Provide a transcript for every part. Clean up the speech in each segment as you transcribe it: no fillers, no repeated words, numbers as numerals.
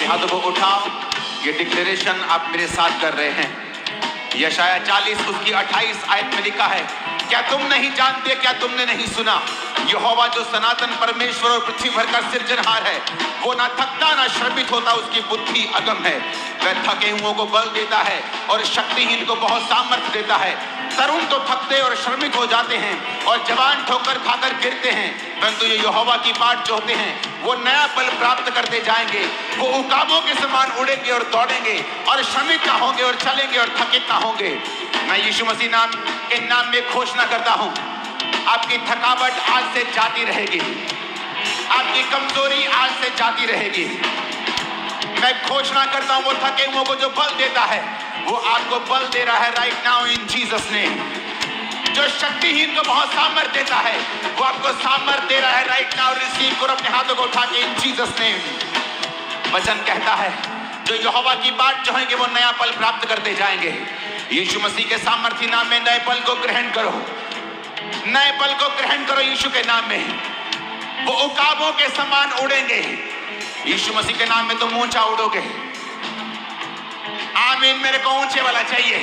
हाथों को उठाओ। ये डिक्लेरेशन आप मेरे साथ कर रहे हैं। यशाया 40 उसकी 28 आयत में लिखा है, क्या तुम नहीं जानते, क्या तुमने नहीं सुना, यहोवा जो सनातन परमेश्वर और पृथ्वी भर का सृजनहार है, वो ना थकता ना श्रमित होता, उसकी बुद्धि अगम है। वह थके हुओं को बल देता है और शक्तिहीन को बहुत सामर्थ्य देता है। तरुण तो थकते और श्रमित हो जाते हैं और जवान ठोकर खाकर गिरते हैं, परंतु ये यहोवा की बाट जोहते हैं वो नया बल प्राप्त करते जाएंगे। वो उकाबों के समान उड़ेंगे और दौड़ेंगे और श्रमित ना होंगे और चलेंगे और थकित ना होंगे। मैं यीशु मसीह नाम के नाम में घोषणा करता हूं, आपकी थकावट आज से जाती रहेगी, आपकी कमजोरी आज से जाती रहेगी। मैं घोषणा करता हूं, वो थके हुओं को जो बल देता है वो आपको बल दे रहा है right now in Jesus name. जो शक्तिहीन को बहुत सामर्थ्य देता है वो आपको सामर्थ्य दे रहा है राइट नाउ। रिसीव करो अपने हाथों को उठा के इन जीसस नेम। वचन कहता है जो यहोवा की बाट जोहेंगे वो नया पल प्राप्त करते जाएंगे। यीशु मसीह के सामर्थ्य नाम में नए पल को ग्रहण करो, नए पल को ग्रहण करो यीशु के नाम में। वो उकाबों के समान उड़ेंगे यीशु मसीह के नाम में, तुम ऊंचा उड़ोगे। आमीन। मेरे को ऊंचे वाला चाहिए,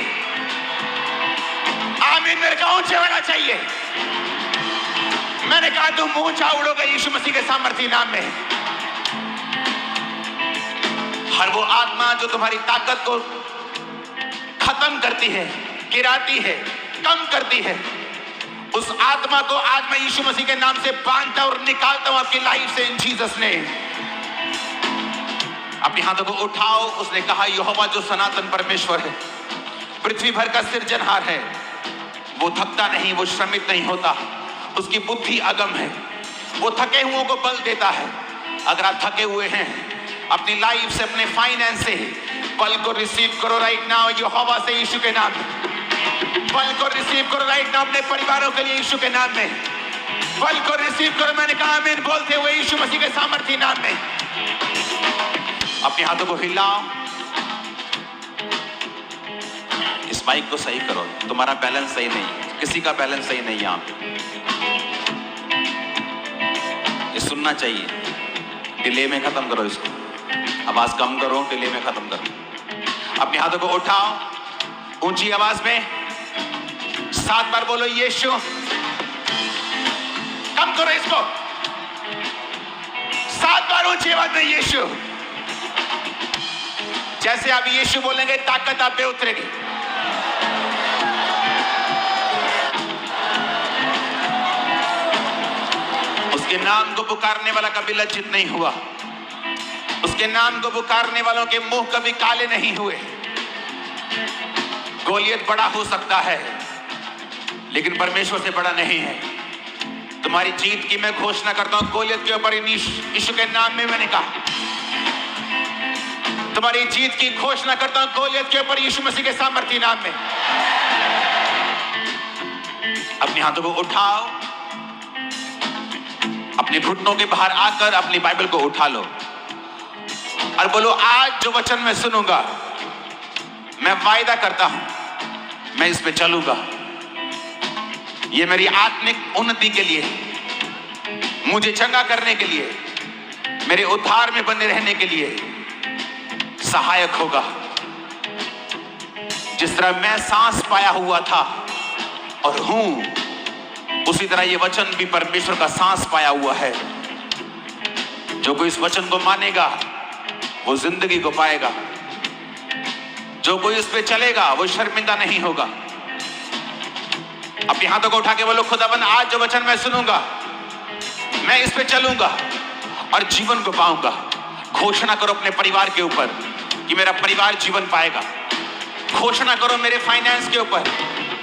आमीन। मेरे को ऊंचे वाला चाहिए। मैंने कहा तुम ऊंचा उड़ोगे यीशु मसीह के सामर्थ्य नाम में। हर वो आत्मा जो तुम्हारी ताकत को खत्म करती है, गिराती है, कम करती है, उस आत्मा को आज मैं यीशु मसीह के नाम से बांधता और निकालता हूं आपकी लाइफ से इन जीसस ने। अपने हाथों को उठाओ। उसने कहा यहोवा जो सनातन परमेश्वर है, पृथ्वी भर का सृजनहार है, वो थकता नहीं, वो श्रमित नहीं होता, उसकी बुद्धि अगम है, वो थके हुओं को बल देता है। अगर आप थके हुए हैं अपनी लाइफ से, अपने फाइनेंस से, बल को रिसीव करो राइट नाउ यहोवा से यीशु के नाम में। बल को रिसीव करो राइट नाउ अपने परिवारों के लिए यीशु के नाम में। बल को रिसीव करो। मैंने कहा आमीन बोलते हुए यीशु मसीह के सामर्थ्य नाम में। अपने हाथों को हिलाओ। इस माइक को सही करो, तुम्हारा बैलेंस सही नहीं, किसी का बैलेंस सही नहीं यहां पे। ये सुनना चाहिए। डिले में खत्म करो इसको, आवाज कम करो, डिले में खत्म करो। अपने हाथों को उठाओ, ऊंची आवाज में 7 बार बोलो यीशु। कम करो इसको, 7 बार ऊंची आवाज में यीशु। जैसे आप यीशु बोलेंगे ताकत आप पे उतरेगी। उसके नाम को पुकारने वाला कभी लज्जित नहीं हुआ, उसके नाम को पुकारने वालों के मुंह कभी काले नहीं हुए। गोलियत बड़ा हो सकता है लेकिन परमेश्वर से बड़ा नहीं है। तुम्हारी जीत की मैं घोषणा करता हूं गोलियत के ऊपर यीशु के नाम में। मैंने कहा तुम्हारी जीत की घोषणा करता हूं गोलियत के ऊपर यीशु मसीह के सामर्थ्य नाम में। अपने हाथों को उठाओ, अपने घुटनों के बाहर आकर अपनी बाइबल को उठा लो और बोलो आज जो वचन मैं सुनूंगा, मैं वायदा करता हूं मैं इस पे चलूंगा। ये मेरी आत्मिक उन्नति के लिए, मुझे चंगा करने के लिए, मेरे उद्धार में बने रहने के लिए सहायक होगा। जिस तरह मैं सांस पाया हुआ था और हूं, उसी तरह ये वचन भी परमेश्वर का सांस पाया हुआ है। जो कोई इस वचन को मानेगा वो जिंदगी को पाएगा, जो कोई इस पे चलेगा वो शर्मिंदा नहीं होगा। अपने हाथों को उठा के बोलो खुदावन आज जो वचन मैं सुनूंगा, मैं इस पे चलूंगा और जीवन को पाऊंगा। घोषणा करो अपने परिवार के ऊपर कि मेरा परिवार जीवन पाएगा। घोषणा करो मेरे फाइनेंस के ऊपर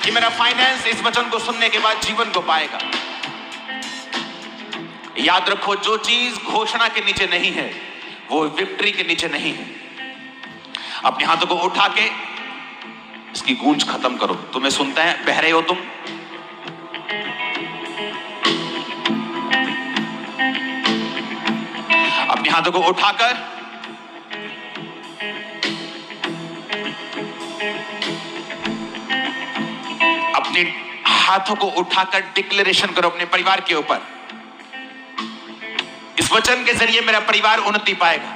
कि मेरा फाइनेंस इस वचन को सुनने के बाद जीवन को पाएगा। याद रखो जो चीज घोषणा के नीचे नहीं है वो विक्ट्री के नीचे नहीं है। अपने हाथों को उठा के इसकी गूंज खत्म करो। तुम्हें सुनता है, बहरे हो तुम। अपने हाथों को उठाकर अपने हाथों को उठाकर डिक्लेरेशन करो अपने परिवार के ऊपर। इस वचन के जरिए मेरा परिवार उन्नति पाएगा,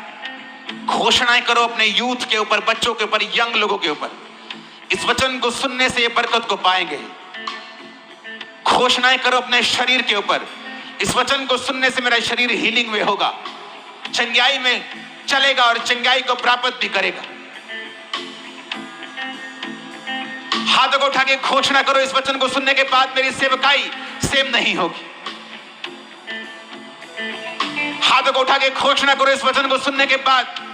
घोषणाएं करो अपने यूथ के ऊपर, बच्चों के ऊपर, यंग लोगों के ऊपर। इस वचन को सुनने से ये बरकत को पाएंगे। घोषणाएं करो अपने शरीर के ऊपर, इस वचन को सुनने से मेरा शरीर हीलिंग में होगा, चंगाई में चलेगा और चंगाई को प्राप्त भी करेगा। हाथों को उठा के घोषणा करो, इस वचन को सुनने के बाद मेरी सेवकाई सेम नहीं होगी। हाथों को उठा के घोषणा करो, इस वचन को सुनने के बाद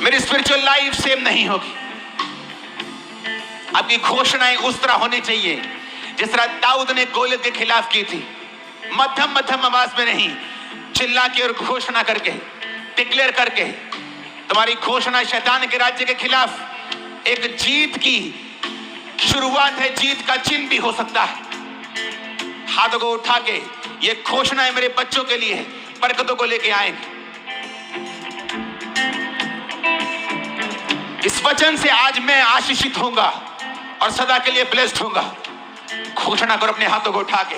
मेरी स्पिरिचुअल लाइफ सेम नहीं होगी। आपकी घोषणाएं उस तरह होनी चाहिए जिस तरह दाऊद ने गोलियत के खिलाफ की थी, मध्यम मध्यम आवाज में नहीं, चिल्ला के और घोषणा करके, डिक्लेयर करके। तुम्हारी घोषणा शैतान के राज्य के खिलाफ एक जीत की शुरुआत है, जीत का चिन्ह भी हो सकता है। हाथों को उठा के ये घोषणा है मेरे बच्चों के लिए, बरकतों को लेके आएंगे। इस वचन से आज मैं आशीषित होऊंगा और सदा के लिए ब्लेस्ड होऊंगा। घोषणा करो अपने हाथों को उठा के।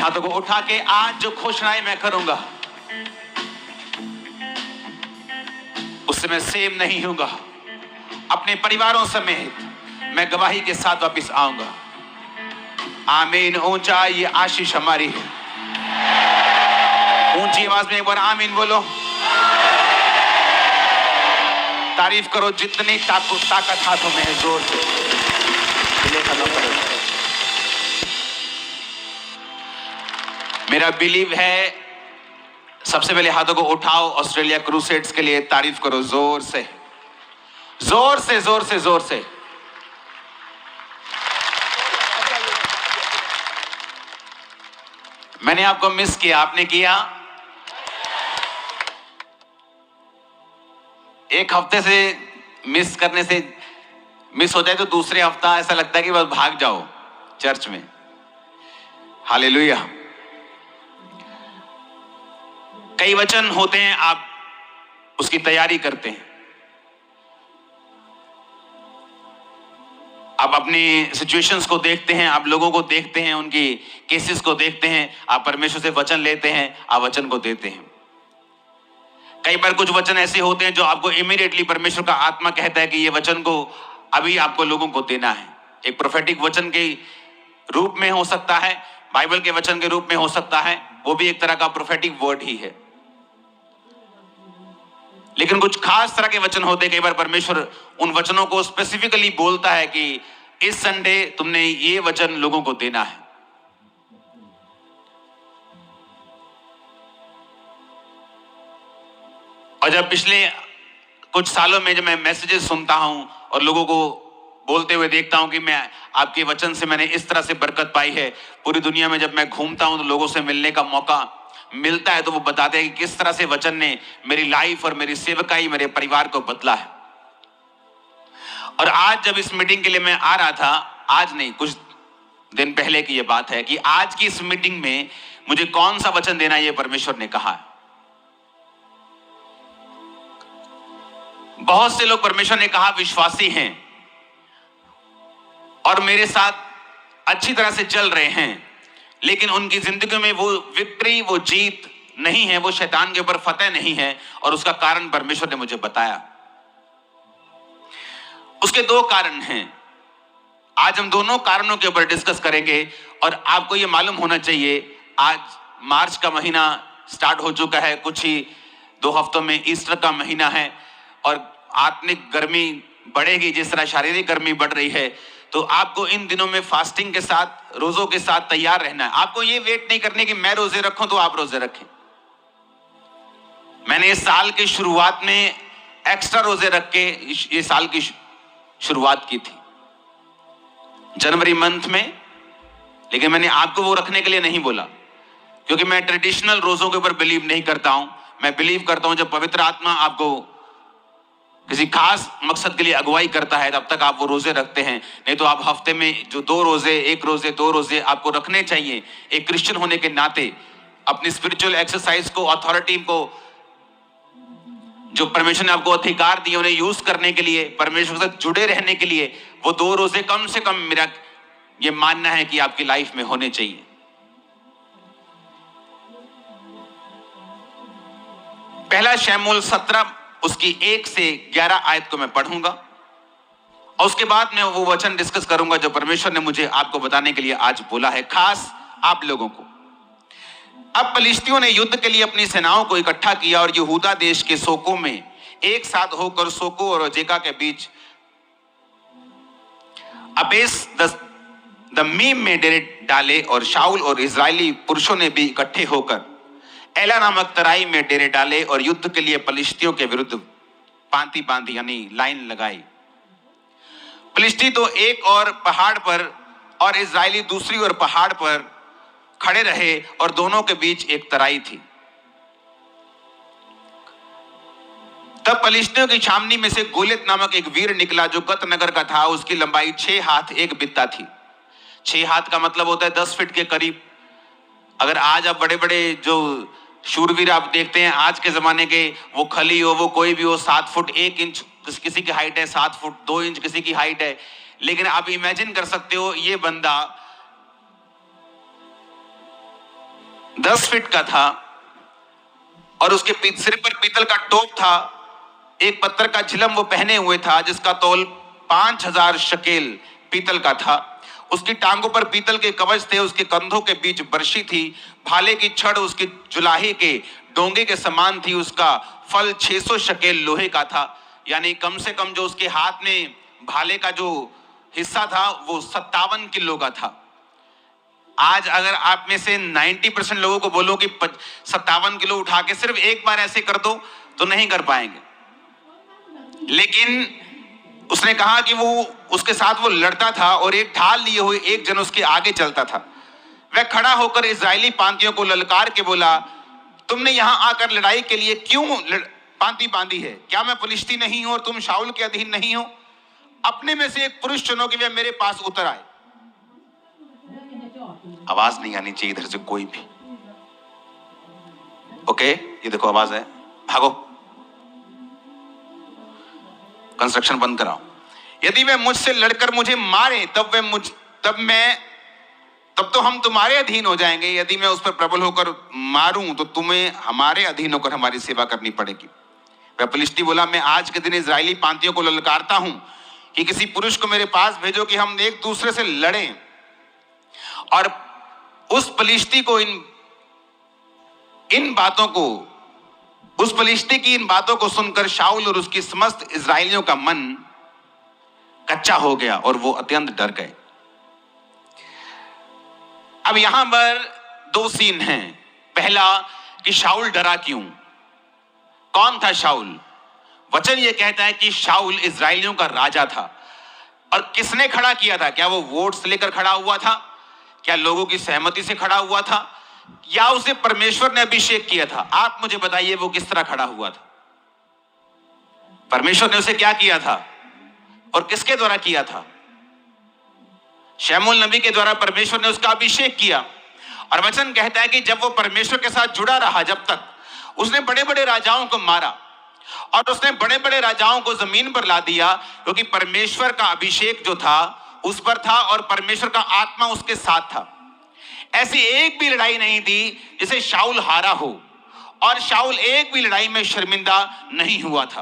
हाथों को उठा के आज जो घोषणाएं मैं करूंगा उससे मैं सेम नहीं होऊंगा। अपने परिवारों समेत मैं गवाही के साथ वापस आऊंगा। आमीन। ऊंचा ये आशीष हमारी है। ऊंची आवाज में एक बार आमीन बोलो। तारीफ करो जितनी ताकत हाथों में है, जोर से। मेरा बिलीव है, सबसे पहले हाथों को उठाओ, ऑस्ट्रेलिया क्रूसेड्स के लिए तारीफ करो जोर से, जोर से, जोर से, जोर से। मैंने आपको मिस किया, आपने किया। एक हफ्ते से मिस करने से मिस हो जाए तो दूसरे हफ्ता ऐसा लगता है कि बस भाग जाओ चर्च में। हालेलुया। कई वचन होते हैं, आप उसकी तैयारी करते हैं, आप अपनी सिचुएशंस को देखते हैं, आप लोगों को देखते हैं, उनकी केसेस को देखते हैं, आप परमेश्वर से वचन लेते हैं, आप वचन को देते हैं। कई बार कुछ वचन ऐसे होते हैं जो आपको इमीडिएटली परमेश्वर का आत्मा कहता है कि ये वचन को अभी आपको लोगों को देना है। एक प्रोफेटिक वचन के रूप में हो सकता है, बाइबल के वचन के रूप में हो सकता है, वो भी एक तरह का प्रोफेटिक वर्ड ही है। लेकिन कुछ खास तरह के वचन होते हैं, कई बार परमेश्वर उन वचनों को स्पेसिफिकली बोलता है कि इस संडे तुमने ये वचन लोगों को देना है। और जब पिछले कुछ सालों में जब मैं मैसेजेस सुनता हूं और लोगों को बोलते हुए देखता हूं कि मैं आपके वचन से मैंने इस तरह से बरकत पाई है, पूरी दुनिया में जब मैं घूमता हूं तो लोगों से मिलने का मौका मिलता है तो वो बताते हैं कि किस तरह से वचन ने मेरी लाइफ और मेरी सेवकाई, मेरे परिवार को बदला है। और आज जब इस मीटिंग के लिए मैं आ रहा था, आज नहीं कुछ दिन पहले की ये बात है कि आज की इस मीटिंग में मुझे कौन सा वचन देना ये परमेश्वर ने कहा है। बहुत से लोग परमेश्वर ने कहा विश्वासी हैं और मेरे साथ अच्छी तरह से चल रहे हैं, लेकिन उनकी जिंदगी में वो विक्ट्री, वो जीत नहीं है, वो शैतान के ऊपर फतेह नहीं है। और उसका कारण परमेश्वर ने मुझे बताया। उसके दो कारण हैं। आज हम दोनों कारणों के ऊपर डिस्कस करेंगे। और आपको यह मालूम होना चाहिए, आज मार्च का महीना स्टार्ट हो चुका है, कुछ ही 2 हफ्तों में ईस्टर का महीना है और आत्मिक गर्मी बढ़ेगी जिस तरह शारीरिक गर्मी बढ़ रही है। तो आपको इन दिनों में फास्टिंग के साथ, रोजों के साथ तैयार रहना है। आपको ये वेट नहीं करने कि मैं रोजे रखूं तो आप रोजे रखें। मैंने इस साल की शुरुआत में एक्स्ट्रा रोजे रख के ये साल की शुरुआत की थी जनवरी मंथ में, लेकिन मैंने आपको वो रखने के लिए नहीं बोला, क्योंकि मैं ट्रेडिशनल रोजों के ऊपर बिलीव नहीं करता हूं। मैं बिलीव करता हूं जब पवित्र आत्मा आपको किसी खास मकसद के लिए अगुवाई करता है तब तक आप वो रोजे रखते हैं। नहीं तो आप हफ्ते में जो 2 रोजे, 1 रोजे, 2 रोजे आपको रखने चाहिए। एक क्रिश्चियन होने के नाते अपनी स्पिरिचुअल एक्सरसाइज को, अथॉरिटी को, जो परमेश्वर ने आपको अधिकार दिए उन्हें यूज करने के लिए, परमेश्वर के साथ जुड़े रहने के लिए वो 2 रोजे कम से कम, मेरा ये मानना है कि आपकी लाइफ में होने चाहिए। पहला शमूएल 17 उसकी 1 से 11 आयत को मैं पढ़ूंगा और उसके बाद मैं वो वचन डिस्कस करूंगा जो परमेश्वर ने मुझे आपको बताने के लिए आज बोला है, खास आप लोगों को। अब पलिश्तियों ने युद्ध के लिए अपनी सेनाओं को इकट्ठा किया और यहूदा देश के सोको में एक साथ होकर सोको और अजेका के बीच अबेस दमीम में डेरे डाले। और शाऊल और इजरायली पुरुषों ने भी इकट्ठे होकर एला नामक तराई में डेरे डाले और युद्ध के लिए पलिश्तियों के विरुद्ध पांति बांधी, यानी लाइन लगाई। पलिश्ती तो एक और पहाड़ पर और इजरायली दूसरी ओर पहाड़ पर खड़े रहे और दोनों के बीच एक तराई थी। तब पलिश्तियों की छावनी में से गोलियत नामक एक वीर निकला जो गत नगर का था। उसकी लंबाई 6 हाथ 1 बित्ता थी। 6 हाथ का मतलब होता है 10 फीट के करीब। अगर आज आप बड़े बड़े जो शूरवीर आप देखते हैं आज के जमाने के, वो खली हो, वो कोई भी हो, 7 फुट 1 इंच किसी की हाइट है, 7 फुट 2 इंच किसी की हाइट है। लेकिन आप इमेजिन कर सकते हो ये बंदा 10 फीट का था और उसके सिर पर पीतल का टोप था। एक पत्थर का झिलम वो पहने हुए था जिसका तौल 5000 शकेल पीतल का था। उसकी टांगों पर पीतल के कवच थे, उसके कंधों के बीच बर्शी थी। भाले की छड़ उसकी जुलाहे के डोंगे के समान थी। उसका फल 600 शकेल लोहे का था, यानी कम से कम जो उसके हाथ में भाले का जो हिस्सा था वो 57 किलो का था। आज अगर आप में से 90% लोगों को बोलो कि 57 किलो उठा के सिर्फ एक बार ऐसे कर दो तो नहीं कर पाएंगे। लेकिन उसने कहा कि वो उसके साथ वो लड़ता था और एक ढाल लिए हुए एक जन उसके आगे चलता था। वह खड़ा होकर इजरायली पांतियों को ललकार के बोला, तुमने यहां आकर लड़ाई के लिए क्यों पांति बांधी है? क्या मैं पलिश्ती नहीं हूं और तुम शाऊल के अधीन नहीं हो? अपने में से एक पुरुष चुनो कि वह मेरे पास उतर आए। आवाज नहीं आनी चाहिए इधर से कोई भी। ओके, ये देखो आवाज है, भागो, कंस्ट्रक्शन बंद कराओ। यदि वे मुझसे लड़कर मुझे मारे तब तो हम तुम्हारे अधीन हो जाएंगे। यदि मैं उस पर प्रबल होकर मारूं तो तुम्हें हमारे अधीन होकर हमारी सेवा करनी पड़ेगी। वह पलिश्ती बोला, मैं आज के दिन इजरायली पांतियों को ललकारता हूं कि किसी पुरुष को मेरे पास भेजो कि हम एक दूसरे से लड़ें। और उस पलिश्ती को उस पलिश्ती की इन बातों को सुनकर शाऊल और उसकी समस्त इजरायलियों का मन कच्चा हो गया और वो अत्यंत डर गए। अब यहां पर 2 सीन हैं। पहला कि शाऊल डरा क्यों? कौन था शाऊल? वचन ये कहता है कि शाऊल इजरायलियों का राजा था। और किसने खड़ा किया था? क्या वो वोट्स लेकर खड़ा हुआ था? क्या लोगों की सहमति से खड़ा हुआ था? या उसे परमेश्वर ने अभिषेक किया था? आप मुझे बताइए वो किस तरह खड़ा हुआ था? परमेश्वर ने उसे क्या किया था और किसके द्वारा किया था? शमूएल नबी के द्वारा परमेश्वर ने उसका अभिषेक किया। और वचन कहता है कि जब वो परमेश्वर के साथ जुड़ा रहा, जब तक उसने बड़े बड़े राजाओं को मारा और उसने बड़े बड़े राजाओं को जमीन पर ला दिया, क्योंकि परमेश्वर का अभिषेक जो था उस पर था और परमेश्वर का आत्मा उसके साथ था। ऐसी एक भी लड़ाई नहीं थी जिसे शाऊल हारा हो और शाऊल एक भी लड़ाई में शर्मिंदा नहीं हुआ था।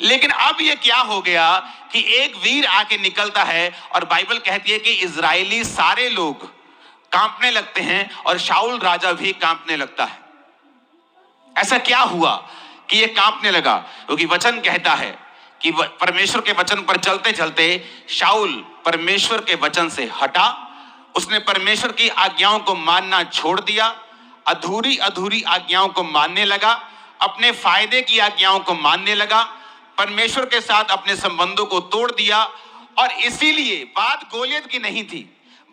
लेकिन अब ये क्या हो गया कि एक वीर आके निकलता है और बाइबल कहती है कि इजरायली सारे लोग कांपने लगते हैं और शाऊल राजा भी कांपने लगता है। ऐसा क्या हुआ कि ये कांपने लगा? क्योंकि वचन कहता है कि परमेश्वर के वचन पर चलते चलते शाऊल परमेश्वर के वचन से हटा, उसने परमेश्वर की आज्ञाओं को मानना छोड़ दिया, अधूरी अधूरी आज्ञाओं को मानने लगा, अपने फायदे की आज्ञाओं को मानने लगा, परमेश्वर के साथ अपने संबंधों को तोड़ दिया। और इसीलिए बात गोलियत की नहीं थी,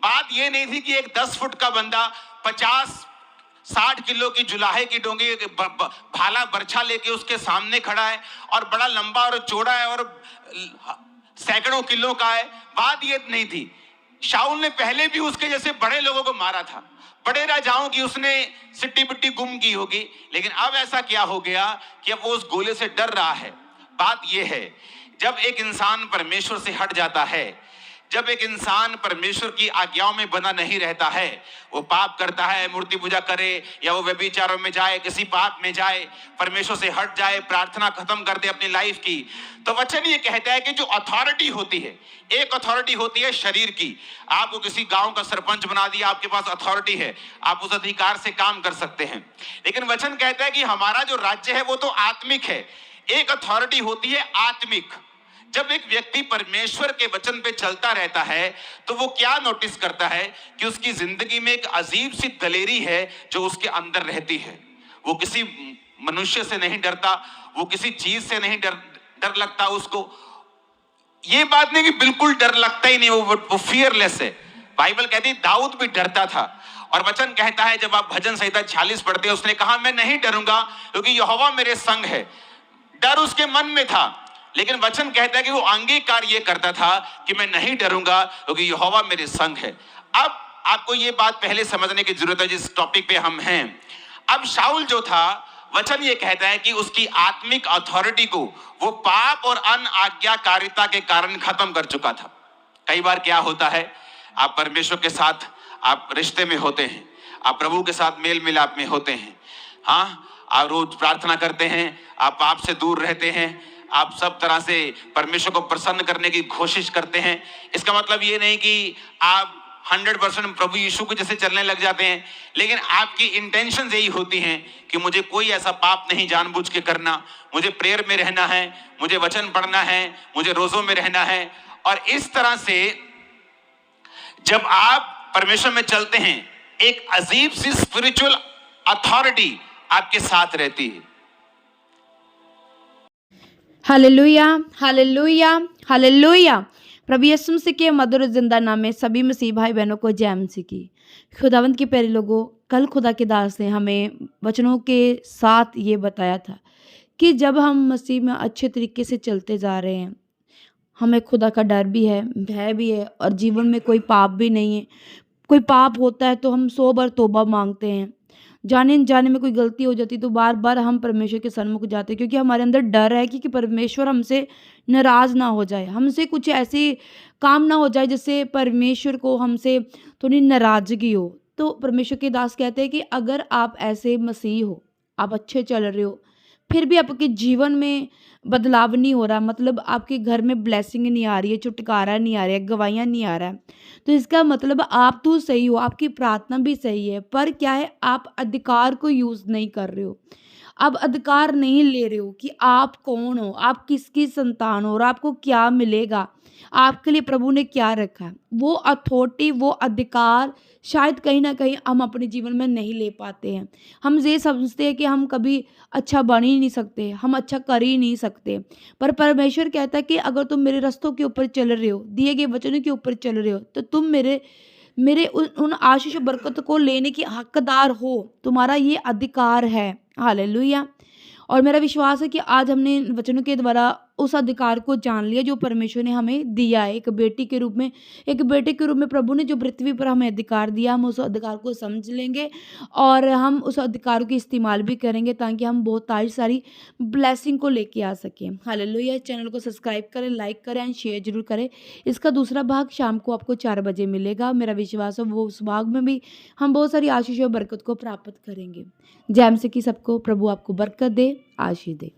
बात यह नहीं थी कि एक 10 फुट का बंदा 50-60 किलो की जुलाहे की डोंगी भाला बर्छा लेके उसके सामने खड़ा है और बड़ा लंबा और चौड़ा है और सैकड़ों किलो का है। बात ये नहीं थी। शाऊल ने पहले भी उसके जैसे बड़े लोगों को मारा था, बड़े राजाओं की उसने सिट्टी बिट्टी गुम की होगी, लेकिन अब ऐसा क्या हो गया कि अब वो उस गोले से डर रहा है। बात यह है, जब एक इंसान परमेश्वर से हट जाता है, जब एक इंसान परमेश्वर की आज्ञाओं में बना नहीं रहता है, वो पाप करता है, मूर्ति पूजा करे या वो व्यभिचारों में जाए, किसी पाप में जाए, परमेश्वर से हट जाए, प्रार्थना खत्म कर दे अपनी लाइफ की, तो वचन ये कहता है कि जो अथॉरिटी होती है, एक अथॉरिटी होती है शरीर की। आपको किसी गांव का सरपंच बना दिया, आपके पास अथॉरिटी है, आप उस अधिकार से काम कर सकते हैं। लेकिन वचन कहता है कि हमारा जो राज्य है वो तो आत्मिक है। एक अथॉरिटी होती है आत्मिक। जब एक व्यक्ति परमेश्वर के वचन पे चलता रहता है तो वो क्या नोटिस करता है कि उसकी जिंदगी में एक अजीब सी दलेरी है जो उसके अंदर रहती है। वो किसी मनुष्य से नहीं डरता, वो किसी चीज से नहीं डर लगता उसको। ये बात नहीं कि बिल्कुल डर लगता ही नहीं, वो फियरलेस है। बाइबल कहती है दाऊद भी डरता था, और वचन कहता है जब आप भजन संहिता 46 पढ़ते हैं, उसने कहा मैं नहीं डरूंगा क्योंकि यहोवा मेरे संग है। डर उसके मन में था, लेकिन वचन कहता है कि वो अंगीकार ये करता था कि मैं नहीं डरूंगा क्योंकि यहोवा मेरे संग है। अब आपको ये बात पहले समझने की जरूरत है जिस टॉपिक पे हम हैं। अब शाऊल जो था, वचन ये कहता है कि उसकी आत्मिक अथॉरिटी को वो पाप और अनाज्ञाकारिता के कारण खत्म कर चुका था। कई बार क्या होता है, आप परमेश्वर के साथ आप रिश्ते में होते हैं, आप प्रभु के साथ मेल मिलाप में होते हैं, हाँ, आप रोज प्रार्थना करते हैं, आप पाप से दूर रहते हैं, आप सब तरह से परमेश्वर को प्रसन्न करने की कोशिश करते हैं। इसका मतलब ये नहीं कि आप 100% प्रभु यीशु के जैसे चलने लग जाते हैं, लेकिन आपकी इंटेंशन यही होती हैं कि मुझे कोई ऐसा पाप नहीं जानबूझ के करना, मुझे प्रेयर में रहना है, मुझे वचन पढ़ना है, मुझे रोजों में रहना है। और इस तरह से जब आप परमेश्वर में चलते हैं, एक अजीब सी स्पिरिचुअल अथॉरिटी आपके साथ रहती है। Hallelujah, hallelujah, hallelujah. प्रभु यीशु मसीह के मधुर जिंदा नाम में सभी मसीह भाई बहनों को जय मसीह की। खुदावंत के प्यारे लोगों, कल खुदा के दास ने हमें वचनों के साथ ये बताया था कि जब हम मसीह में अच्छे तरीके से चलते जा रहे हैं, हमें खुदा का डर भी है, भय भी है, और जीवन में कोई पाप भी नहीं है। कोई पाप होता है तो हम 100 बार तौबा मांगते हैं, जाने जाने में कोई गलती हो जाती तो बार बार हम परमेश्वर के सन्मुख जाते हैं, क्योंकि हमारे अंदर डर है कि परमेश्वर हमसे नाराज़ ना हो जाए, हमसे कुछ ऐसे काम ना हो जाए जिससे परमेश्वर को हमसे थोड़ी नाराज़गी हो। तो परमेश्वर के दास कहते हैं कि अगर आप ऐसे मसीह हो, आप अच्छे चल रहे हो, फिर भी आपके जीवन में बदलाव नहीं हो रहा, मतलब आपके घर में ब्लेसिंग नहीं आ रही है, छुटकारा नहीं आ रहा है, गवाहियाँ नहीं आ रहा है, तो इसका मतलब आप तो सही हो, आपकी प्रार्थना भी सही है, पर क्या है, आप अधिकार को यूज़ नहीं कर रहे हो। आप अधिकार नहीं ले रहे हो कि आप कौन हो, आप किसकी संतान हो और आपको क्या मिलेगा, आपके लिए प्रभु ने क्या रखा है। वो अथॉरिटी, वो अधिकार शायद कहीं ना कहीं हम अपने जीवन में नहीं ले पाते हैं। हम ये समझते हैं कि हम कभी अच्छा बन ही नहीं सकते, हम अच्छा कर ही नहीं सकते, पर परमेश्वर कहता है कि अगर तुम मेरे रास्तों के ऊपर चल रहे हो, दिए गए वचनों के ऊपर चल रहे हो, तो तुम मेरे उन आशीष बरकत को लेने की हकदार हो, तुम्हारा ये अधिकार है। हालेलुया। और मेरा विश्वास है कि आज हमने वचनों के द्वारा उस अधिकार को जान लिया जो परमेश्वर ने हमें दिया है। एक बेटे के रूप में प्रभु ने जो पृथ्वी पर हमें अधिकार दिया, हम उस अधिकार को समझ लेंगे और हम उस अधिकार को इस्तेमाल भी करेंगे ताकि हम बहुत सारी ब्लेसिंग को लेके आ सकें। हालेलुया। चैनल को सब्सक्राइब करें, लाइक करें एंड शेयर जरूर करें। इसका दूसरा भाग शाम को आपको 4 बजे मिलेगा। मेरा विश्वास है वो उस भाग में भी हम बहुत सारी आशीष और बरकत को प्राप्त करेंगे। जय मसीह की सबको, प्रभु आपको बरकत दे, आशीष दे।